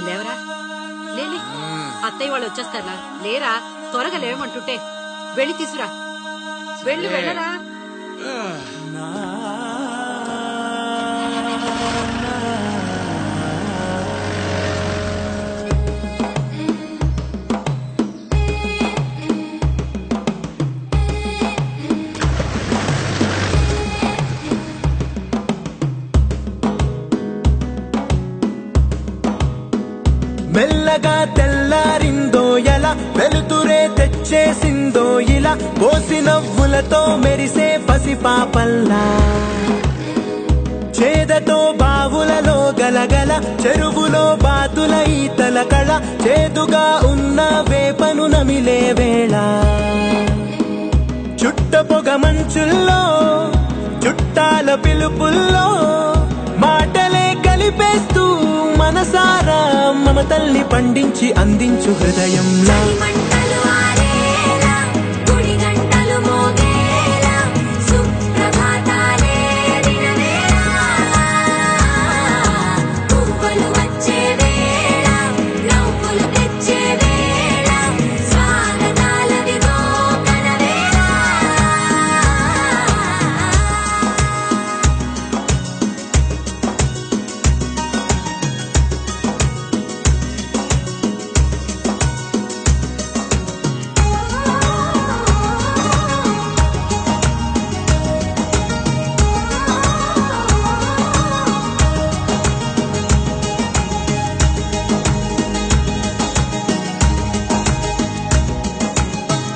లేవరా లేలే, అత్తయ్య వాళ్ళు వచ్చేస్తారా? లేరా, త్వరగా లేవమంటుంటే వెళ్ళి తీసురా. వెళ్ళు, వెళ్ళరా. మెల్లగా తెల్లారిందో ఎలా, వెలుతురే తెచ్చేసిందో ఇలా, పోసి నవ్వులతో మెరిసే పసిపాపల్లా, చేదతో బావులలో గలగల, చెరువులో బాతుల ఈతల కళ, చేదుగా ఉన్న వేపను నమిలే వేళ, చుట్ట పొగ మంచుల్లో చుట్టాల పిలుపుల్లో మాటలే కలిపేస్తూ మనసారా మమతల్ని పండించి అందించు హృదయంలా.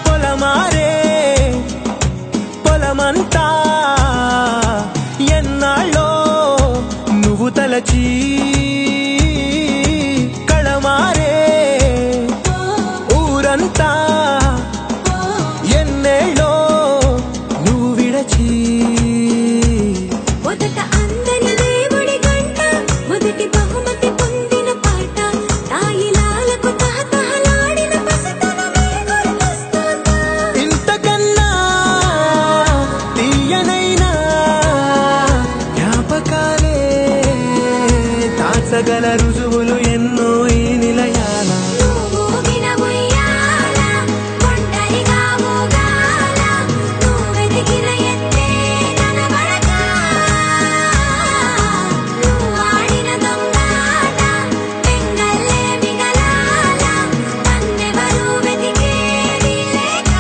పొలమారే పొలమంతా ఎన్నాళ్ళో నువ్వు తలచి, కళమారే ఊరంతా ఎన్నేళ్ళో నువ్వు విడచి, మొదట అందని దేవుడి గంట, మొదటి బహుమతి పొందిన పాట, తాయిలాలకు తహతహలాడిన పసితనమే గుర్తొస్తుందా? ఇంతకన్నా తీయనైనా జ్ఞాపకాలే దాచగల రుజువులు ఎన్నో ఈ నిలయాల. నువ్వు వినబోయాల, ఒంటరిగా ఊగాల, నువ్వెదిగిన ఎత్తే కనబడక, నువ్వు ఆడిన దొంగాట పెంగల్లే మిగలాల, నన్నెవరూ వెతికేది లేక.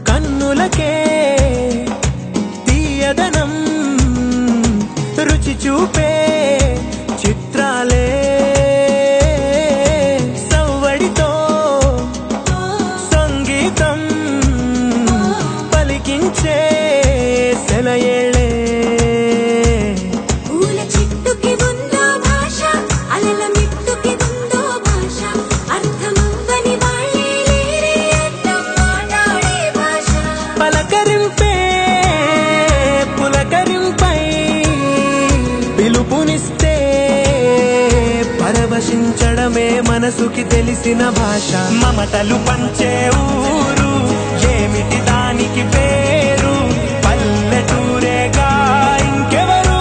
కన్నులకే తీయదనం రుచి చూపే చిత్రాలే, సవ్వడితో సంగీతం పలికించే సెలయేళే, పూల చెట్టుకి ఉందో భాష, అలల మిట్టుకి ఉందో భాష, అర్థమవ్వని వాళ్ళే లేరే అర్థం మాట్లాడే భాష. పలకరింపే పులకరింపై పిలుపునిస్తే పరవశించడమే మనసుకి తెలిసిన భాష. మమతలు పంచే ఊరు ఏమిటి దానికి పేరు, పల్లెటూరేగా ఇంకెవరు,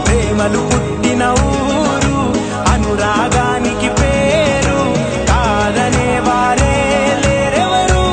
ప్రేమలు పుట్టిన ఊరు అనురాగానికి పేరు, కాదనే వారే లేరెవరు.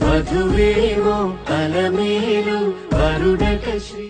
వధువేమో అలమేలు వరుడక శ్రీ